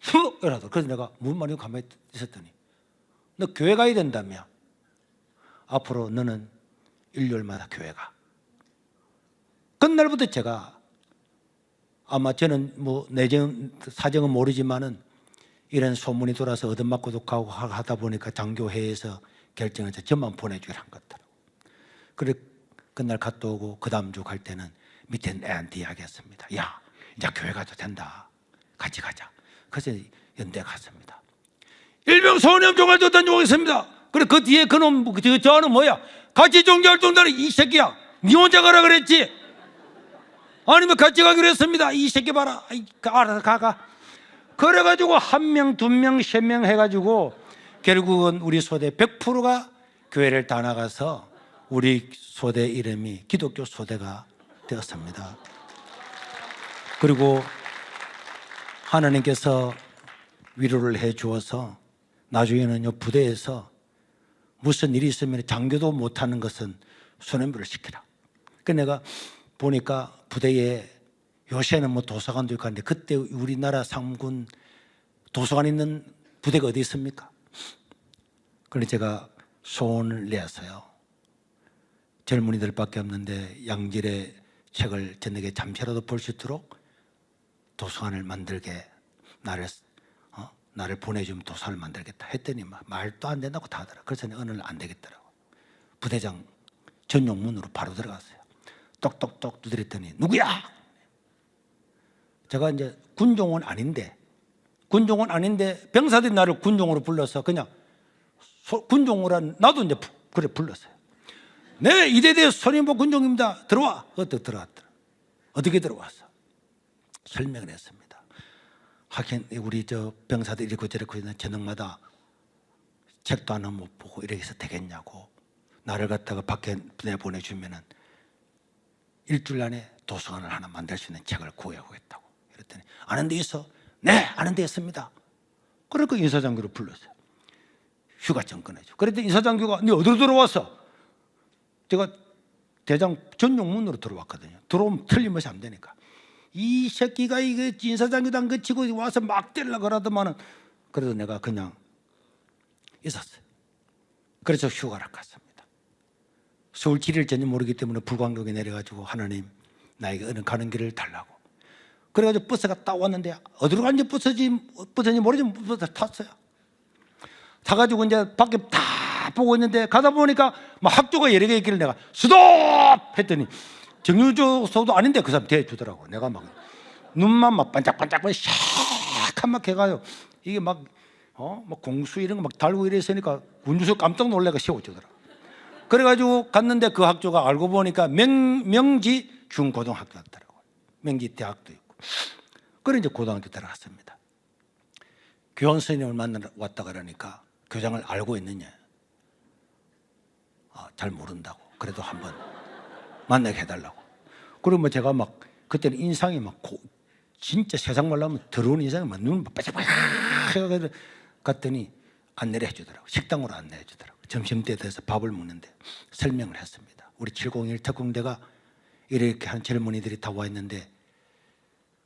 이러더라고. 그래서 내가 무슨 말이고 가만히 있었더니, 너 교회 가야 된다며. 앞으로 너는 일요일마다 교회 가. 그날부터 제가 아마 저는 뭐 내정 사정은 모르지만은 이런 소문이 돌아서 얻어맞고도 가고 하다 보니까 장교회에서 결정해서 저만 보내주기로 한 것 같더라고요. 그래 그날 갔다 오고 그 다음 주 갈 때는 밑에 애한테 이야기했습니다. 야, 이제 교회 가도 된다. 같이 가자. 그래서 연대 갔습니다. 일병 소년 종활도단 오겠습니다. 그래 그 뒤에 그놈 저는 뭐야? 같이 종교활동단은 이 새끼야. 니 혼자 가라 그랬지? 아니면 같이 가기로 했습니다. 이 새끼 봐라. 알아서 가. 그래가지고 한 명, 두 명, 세 명 해가지고 결국은 우리 소대 100%가 교회를 다 나가서 우리 소대 이름이 기독교 소대가 되었습니다. 그리고 하나님께서 위로를 해 주어서 나중에는 부대에서 무슨 일이 있으면 장교도 못하는 것은 소년부를 시키라. 그 내가 보니까 부대에 요새는 뭐 도서관도 있고 하는데 그때 우리나라 상군 도서관 있는 부대가 어디 있습니까? 그래서 제가 소원을 내었어요. 젊은이들밖에 없는데 양질의 책을 저녁에 잠시라도 볼 수 있도록 도서관을 만들게 나를 보내주면 도서관을 만들겠다 했더니 말도 안 된다고 다 하더라. 그래서 오늘 안 되겠더라고. 부대장 전용 문으로 바로 들어갔어요. 똑똑똑 두드렸더니 누구야? 제가 이제 군종은 아닌데 병사들이 나를 군종으로 불러서 그냥 군종으로 나도 이제 그래 불렀어요. 네, 이대대 손인보 군종입니다. 들어와. 어떻게 들어왔더라? 어떻게 들어왔어? 설명을 했습니다. 하긴 우리 저 병사들 이렇게 저렇게 있는 저녁마다 책도 하나 못 보고 이렇게 해서 되겠냐고. 나를 갖다가 밖에 내보내주면은 일주일 안에 도서관을 하나 만들 수 있는 책을 구해오겠다고. 이랬더니 아는 데 있어? 네, 아는 데 있습니다. 그러니까 인사장교를 불렀어요. 휴가증 꺼내줘. 그랬더니 인사장교가 네 어디로 들어왔어? 제가 대장 전용문으로 들어왔거든요. 들어오면 틀림없이 안 되니까. 이 새끼가 이게 인사장교당 거치고 와서 막 때리려고 그러더만은 그래도 내가 그냥 있었어요. 그래서 휴가를 갔습니다. 서울 지리를 전혀 모르기 때문에 불광역에 내려가지고 하나님 나에게 어느 가는 길을 달라고. 그래가지고 버스가 딱 왔는데 어디로 가는지 버스인지 모르지만 버스 탔어요. 타가지고 이제 밖에 다 보고 있는데 가다 보니까 막 학교가 여러 개 있길래 내가 스톱! 했더니 정류소도 아닌데 그 사람 대주더라고. 내가 막 눈만 막 반짝반짝 샤악한 해가요. 이게 막 공수 이런 거 막 달고 이랬으니까 운주소 깜짝 놀래가 세워주더라고. 그래가지고 갔는데 그 학교가 알고 보니까 명지 중고등학교였더라고요. 명지 대학도 있고. 그래 이제 고등학교 들어갔습니다. 교원 선생님을 만나러 왔다 그러니까 교장을 알고 있느냐? 잘 모른다고. 그래도 한번 만나게 해달라고. 그리고 뭐 제가 막 그때는 인상이 막 진짜 세상 말로 하면 더러운 인상이 막 눈 빠짝빠짝 해가지고 갔더니 안내를 해주더라고. 식당으로 안내해 주더라고. 점심때 돼서 밥을 먹는데 설명을 했습니다. 우리 701 특공대가 이렇게 한 젊은이들이 다 와 있는데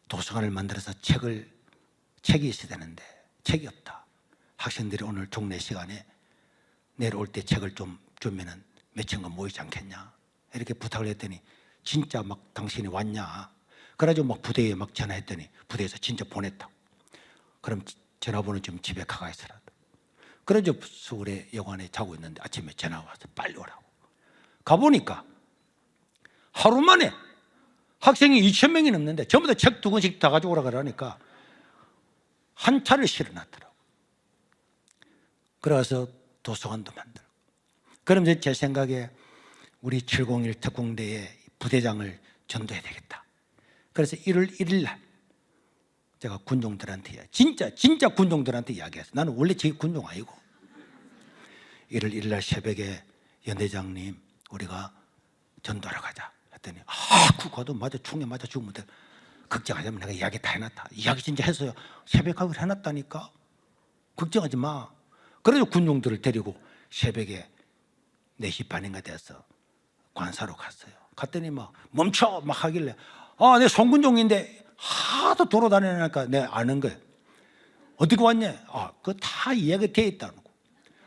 도서관을 만들어서 책이 있어야 되는데 책이 없다. 학생들이 오늘 종례 시간에 내려올 때 책을 좀 주면은 몇천 권 모이지 않겠냐. 이렇게 부탁을 했더니 진짜 막 당신이 왔냐. 그래가지고 막 부대에 막 전화했더니 부대에서 진짜 보냈다고. 그럼 전화번호 좀 집에 가가 있으라도. 그래서 서울에 여관에 자고 있는데 아침에 전화 와서 빨리 오라고. 가보니까 하루 만에 학생이 2,000명이 넘는데 전부 다 책 2권씩 다 가지고 오라 그러니까 한 차를 실어놨더라고. 그래서 도서관도 만들고. 그럼 제 생각에 우리 701 특공대의 부대장을 전도해야 되겠다. 그래서 1월 1일 날 제가 군종들한테 진짜 군종들한테 이야기했어요. 나는 원래 제 군종 아니고 1월 1일 날 새벽에 연대장님 우리가 전도하러 가자 했더니 그거도 맞아 총에 맞아 죽으면 돼. 걱정하지 마. 내가 이야기 다 해놨다. 이야기 진짜 했어요. 새벽학을 해놨다니까. 걱정하지 마. 그래서 군종들을 데리고 새벽에 4시 반인가 돼서 관사로 갔어요. 갔더니 막 멈춰 막 하길래 내 송군종인데 하도 돌아다니니까 내가 아는 거예요. 어떻게 왔냐? 그거 다 이야기 돼 있다는 거.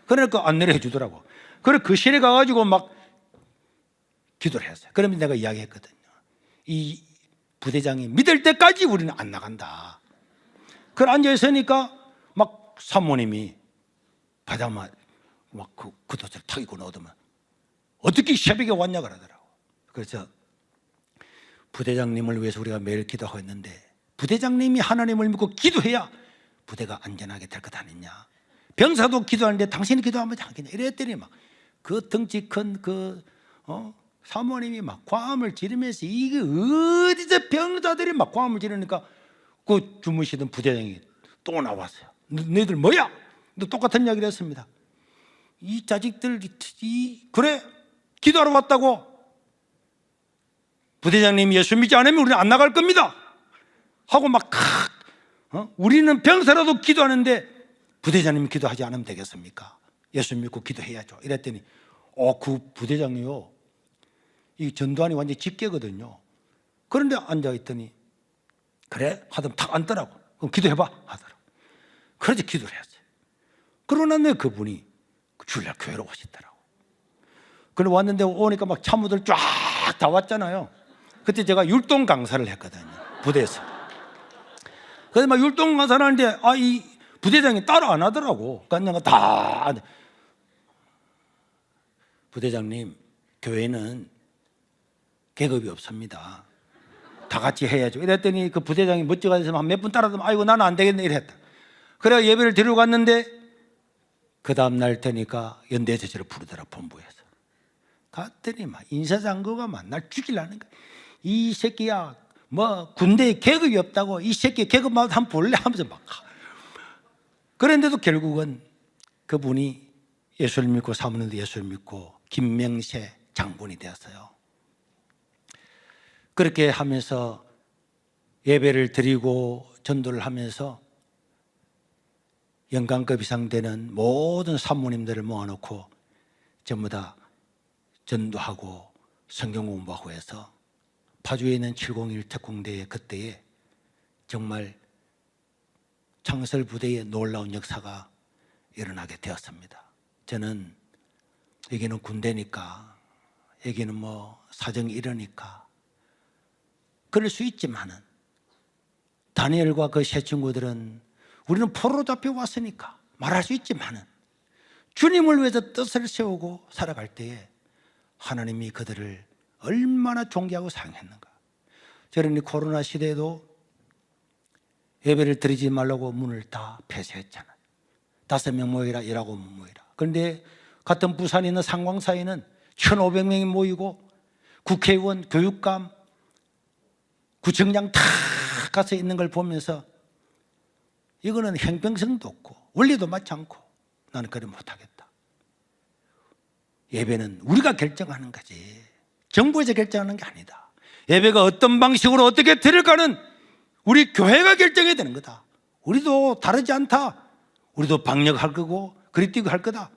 그러니까 안내를 해주더라고. 그래 그 실에 가가지고 막 기도를 했어요. 그러면 내가 이야기했거든요. 이 부대장이 믿을 때까지 우리는 안 나간다. 그래 앉아 있으니까 막 사모님이 바다만 막 그 돛을 탁 입고 나오더만 어떻게 새벽에 왔냐 그러더라고. 그래서 부대장님을 위해서 우리가 매일 기도하고 있는데 부대장님이 하나님을 믿고 기도해야 부대가 안전하게 될 것 아니냐. 병사도 기도하는데 당신이 기도하면 하겠냐. 이랬더니 막 그 덩치 큰 사모님이 막 과음을 지르면서 이게 어디서 병사들이 막 과음을 지르니까 그 주무시던 부대장이 또 나왔어요. 너희들 뭐야? 너 똑같은 이야기를 했습니다. 이 자식들 그래 기도하러 왔다고? 부대장님이 예수 믿지 않으면 우리는 안 나갈 겁니다 하고 막 우리는 병사라도 기도하는데 부대장님이 기도하지 않으면 되겠습니까? 예수 믿고 기도해야죠. 이랬더니 그 부대장이요 이 전두환이 완전히 집게거든요. 그런데 앉아있더니 그래? 하더니 탁 앉더라고. 그럼 기도해봐 하더라고. 그래서 기도를 했어요. 그러고 난 다음에 그분이 주일날 교회로 오시더라고. 그래 왔는데 오니까 막 참모들 쫙 다 왔잖아요. 그때 제가 율동 강사를 했거든요. 부대에서. 그래서 막 율동 강사를 하는데 이 부대장이 따로 안 하더라고. 그러니까 다 부대장님 교회는 계급이 없습니다. 다 같이 해야죠. 이랬더니 그 부대장이 멋지가 돼서 몇 분 따라서 아이고 나는 안 되겠네 이랬다. 그래 예배를 드리러 갔는데 그 다음날 되니까 연대에서 저를 부르더라. 본부에서 갔더니 막 인사장교가 막 날 죽이려는 거야. 이 새끼야 뭐 군대에 계급이 없다고 이 새끼 계급마다 한번 볼래 하면서 막 그런데도 결국은 그분이 예수를 믿고 사모님도 예수를 믿고 김명세 장군이 되었어요. 그렇게 하면서 예배를 드리고 전도를 하면서 영관급 이상 되는 모든 사모님들을 모아놓고 전부 다 전도하고 성경 공부하고 해서 파주에 있는 701 특공대에 그때에 정말 창설 부대의 놀라운 역사가 일어나게 되었습니다. 저는 여기는 군대니까 여기는 뭐 사정이 이러니까 그럴 수 있지만은 다니엘과 그 세 친구들은 우리는 포로로 잡혀왔으니까 말할 수 있지만은 주님을 위해서 뜻을 세우고 살아갈 때에 하나님이 그들을 얼마나 존귀하고 사랑했는가. 저는 이 코로나 시대에도 예배를 드리지 말라고 문을 다 폐쇄했잖아요. 5명 모이라 일하고 모이라. 그런데 같은 부산에 있는 상광사에는 1,500명이 모이고 국회의원, 교육감, 구청장 다 가서 있는 걸 보면서 이거는 형평성도 없고 원리도 맞지 않고 나는 그래 못하겠다. 예배는 우리가 결정하는 거지 정부에서 결정하는 게 아니다. 예배가 어떤 방식으로 어떻게 드릴까는 우리 교회가 결정해야 되는 거다. 우리도 다르지 않다. 우리도 방역할 거고 그리 뛰고 할 거다.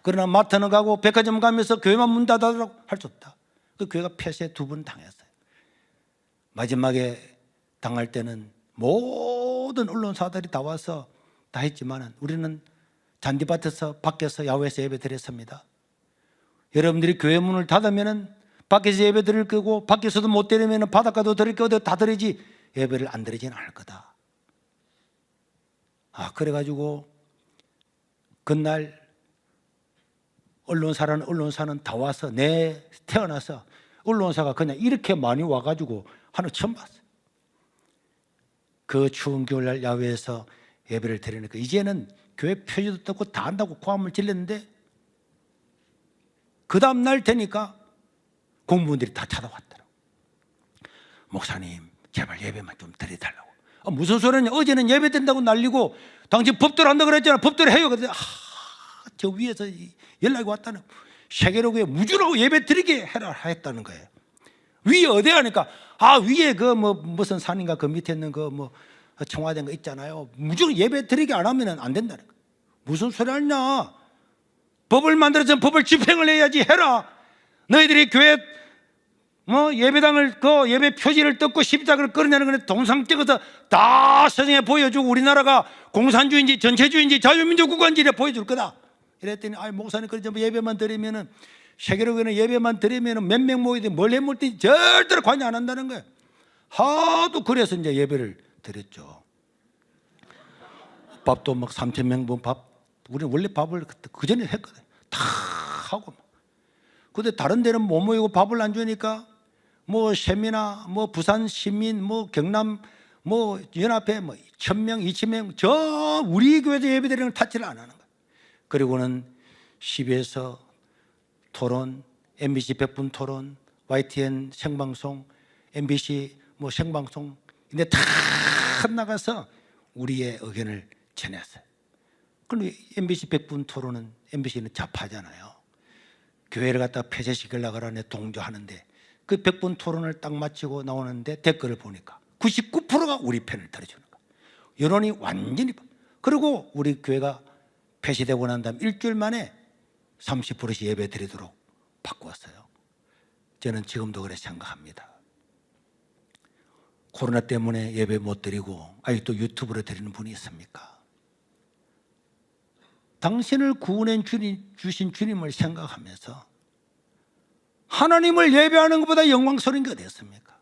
그러나 마트는 가고 백화점 가면서 교회만 문 닫아라고 할 수 없다. 그 교회가 폐쇄 2번 당했어요. 마지막에 당할 때는 모든 언론사들이 다 와서 다 했지만 우리는 잔디밭에서 밖에서 야외에서 예배 드렸습니다. 여러분들이 교회 문을 닫으면 밖에서 예배 드릴 거고 밖에서도 못 드리면 바닷가도 드릴 거고 다 드리지 예배를 안 드리지는 않을 거다. 그래가지고 그날 언론사는 다 와서 태어나서 언론사가 그냥 이렇게 많이 와가지고 하나 처음 봤어요. 그 추운 겨울날 야외에서 예배를 드리니까 이제는 교회 표지도 떴고 다 한다고 고함을 질렀는데 그 다음날 되니까 공무원들이 다 찾아왔더라고. 목사님 제발 예배만 좀 드려달라고. 무슨 소리냐. 어제는 예배 된다고 난리고 당신 법대로 한다 그랬잖아. 법대로 해요. 그런데 저 위에서 연락이 왔다는 세계로교회 무주라고 예배 드리게 해라 했다는 거예요. 위에 어디 하니까 위에 그 무슨 산인가 그 밑에 있는 그 청와대인 거 있잖아요. 무조건 예배 드리게 안 하면 안 된다는 거예요. 무슨 소리 하냐. 법을 만들어서 법을 집행을 해야지 해라. 너희들이 교회 예배당을 그 예배 표지를 뜯고 십자가를 끌어내는 거는 동상 찍어서 다 세상에 보여주고 우리나라가 공산주의인지 전체주의인지 자유민주국가인지 보여줄 거다. 이랬더니 목사님 그저 예배만 드리면은 세계로는 예배만 드리면은 몇 명 모이되 뭘 해물지 절대로 관여 안 한다는 거예요. 하도 그래서 이제 예배를 드렸죠. 밥도 막 3,000명분 밥, 우리는 원래 밥을 그 전에 했거든. 다 하고. 근데 다른 데는 못 모이고 밥을 안 주니까 뭐 세미나, 뭐 부산 시민, 뭐 경남, 뭐 연합회, 뭐 1,000명, 2,000명, 저 우리 교회도 예배드리는 걸 타치를 안 하는 거예요. 그리고는 CBS 토론, MBC 100분 토론, YTN 생방송, MBC 뭐 생방송, 근데 다 나가서 우리의 의견을 전했어요. 그런데 MBC 100분 토론은 MBC는 좌파잖아요. 교회를 갖다 폐쇄시키려고 하네 동조하는데 그 100분 토론을 딱 마치고 나오는데 댓글을 보니까 99%가 우리 편을 들어주는 거예요. 여론이 완전히. 그리고 우리 교회가 폐쇄되고 난 다음 일주일 만에 30%씩 예배 드리도록 바꾸었어요. 저는 지금도 그렇게 생각합니다. 코로나 때문에 예배 못 드리고 아직도 유튜브로 드리는 분이 있습니까? 당신을 구원해 주신 주님을 생각하면서 하나님을 예배하는 것보다 영광스러운 게 어디 있습니까?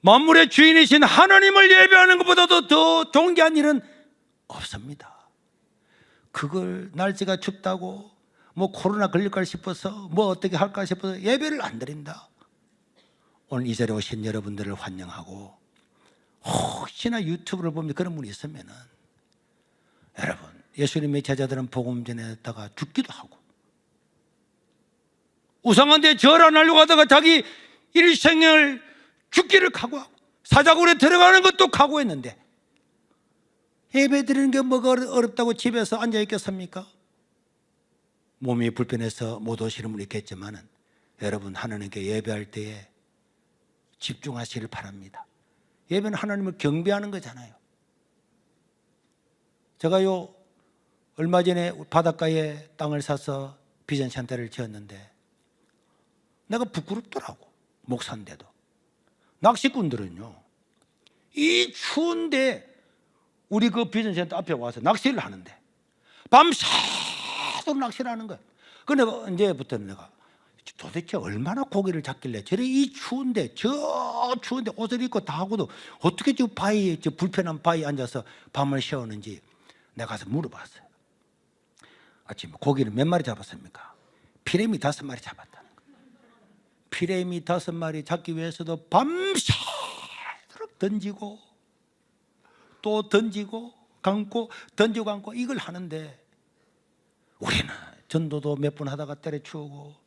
만물의 주인이신 하나님을 예배하는 것보다도 더 존귀한 일은 없습니다. 그걸 날씨가 춥다고 뭐 코로나 걸릴까 싶어서 뭐 어떻게 할까 싶어서 예배를 안 드린다. 오늘 이 자리에 오신 여러분들을 환영하고, 혹시나 유튜브를 보면 그런 분이 있으면은, 여러분, 예수님의 제자들은 복음 전에다가 죽기도 하고, 우상한 데 절 안 하려고 하다가 자기 일생을 죽기를 각오하고, 사자굴에 들어가는 것도 각오했는데, 예배 드리는 게 뭐가 어렵다고 집에서 앉아 있겠습니까? 몸이 불편해서 못 오시는 분이 있겠지만은, 여러분, 하나님께 예배할 때에 집중하시길 바랍니다. 예배는 하나님을 경배하는 거잖아요. 제가요, 얼마 전에 바닷가에 땅을 사서 비전 센터를 지었는데 내가 부끄럽더라고. 목사인데도. 낚시꾼들은요, 이 추운데 우리 그 비전 센터 앞에 와서 낚시를 하는데 밤새도록 낚시를 하는 거예요. 그 내가 언제부터는 내가 도대체 얼마나 고기를 잡길래 저래 이 추운데, 저 추운데 옷을 입고 다 하고도 어떻게 저 바위에, 저 불편한 바위에 앉아서 밤을 새우는지 내가 가서 물어봤어요. 아침에 고기를 몇 마리 잡았습니까? 피레미 5마리 잡았다는 거예요. 피레미 5마리 잡기 위해서도 밤새도록 던지고 또 던지고 감고 던지고 감고 이걸 하는데, 우리는 전도도 몇 번 하다가 때려치우고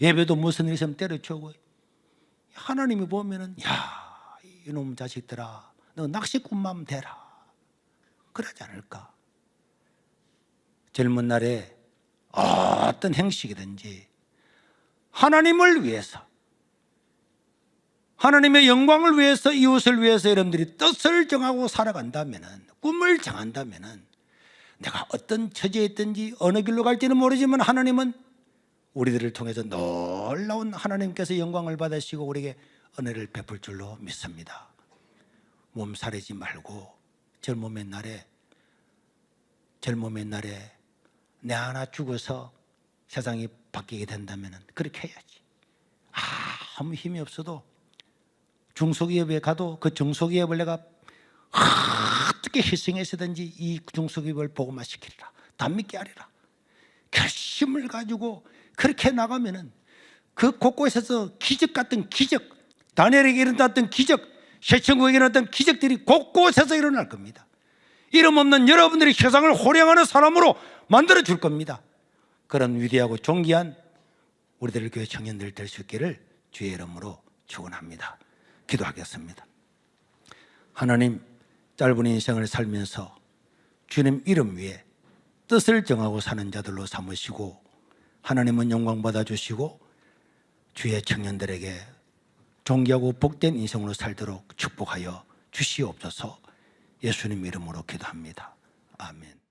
예배도 무슨 일 있으면 때려치우고, 하나님이 보면은 야, 이놈 자식들아, 너 낚시꾼만 되라 그러지 않을까? 젊은 날에 어떤 행식이든지 하나님을 위해서, 하나님의 영광을 위해서, 이웃을 위해서 여러분들이 뜻을 정하고 살아간다면은, 꿈을 정한다면은, 내가 어떤 처지에 있든지 어느 길로 갈지는 모르지만 하나님은 우리들을 통해서 놀라운 하나님께서 영광을 받으시고 우리에게 은혜를 베풀 줄로 믿습니다. 몸살이지 말고 젊음의 날에 내 하나 죽어서 세상이 바뀌게 된다면 그렇게 해야지. 아무 힘이 없어도 중소기업에 가도 그 중소기업을 내가 어떻게 희생해서든지 이 중소기업을 복음화시키리라, 단밌게 하리라 결심을 가지고 그렇게 나가면은 그 곳곳에서 기적 같은 기적, 다니엘에게 일어났던 기적, 셰천국에게 일어났던 기적들이 곳곳에서 일어날 겁니다. 이름 없는 여러분들이 세상을 호령하는 사람으로 만들어 줄 겁니다. 그런 위대하고 존귀한 우리들 교회 청년들 될 수 있기를 주의 이름으로 축원합니다. 기도하겠습니다. 하나님, 짧은 인생을 살면서 주님 이름 위에 뜻을 정하고 사는 자들로 삼으시고, 하나님은 영광 받아주시고 주의 청년들에게 존귀하고 복된 인생으로 살도록 축복하여 주시옵소서. 예수님 이름으로 기도합니다. 아멘.